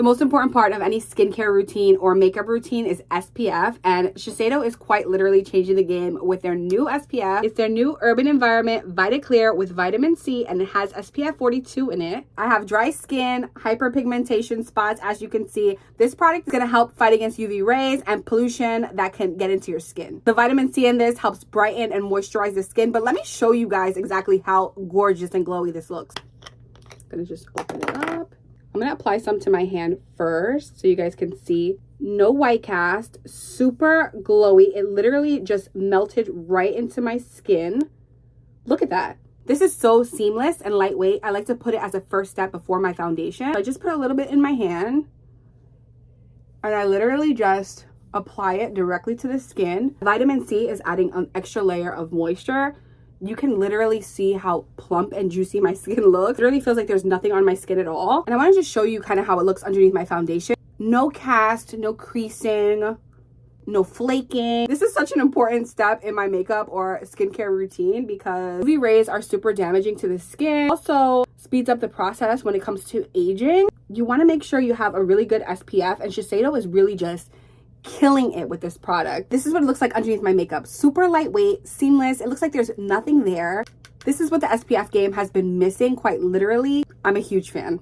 The most important part of any skincare routine or makeup routine is SPF, and Shiseido is quite literally changing the game with their new SPF. It's their new Urban Environment Vita-Clear with vitamin C, and it has SPF 42 in it. I have dry skin, hyperpigmentation spots. As you can see, this product is going to help fight against UV rays and pollution that can get into your skin. The vitamin C in this helps brighten and moisturize the skin, but let me show you guys exactly how gorgeous and glowy this looks. I'm going to just open it up. I'm going to apply some to my hand first so you guys can see. No white cast, super glowy. It literally just melted right into my skin. Look at that. This is so seamless and lightweight. I like to put it as a first step before my foundation. I just put a little bit in my hand and I literally just apply it directly to the skin. Vitamin C is adding an extra layer of moisture. You can literally see how plump and juicy my skin looks. It really feels like there's nothing on my skin at all. And I want to just show you kind of how it looks underneath my foundation. No cast, no creasing, no flaking. This is such an important step in my makeup or skincare routine because UV rays are super damaging to the skin. Also speeds up the process when it comes to aging. You want to make sure you have a really good SPF, and Shiseido is really just killing it with this product. This is what it looks like underneath my makeup. Super lightweight, seamless. It looks like there's nothing there. This is what the SPF game has been missing, quite literally. I'm a huge fan.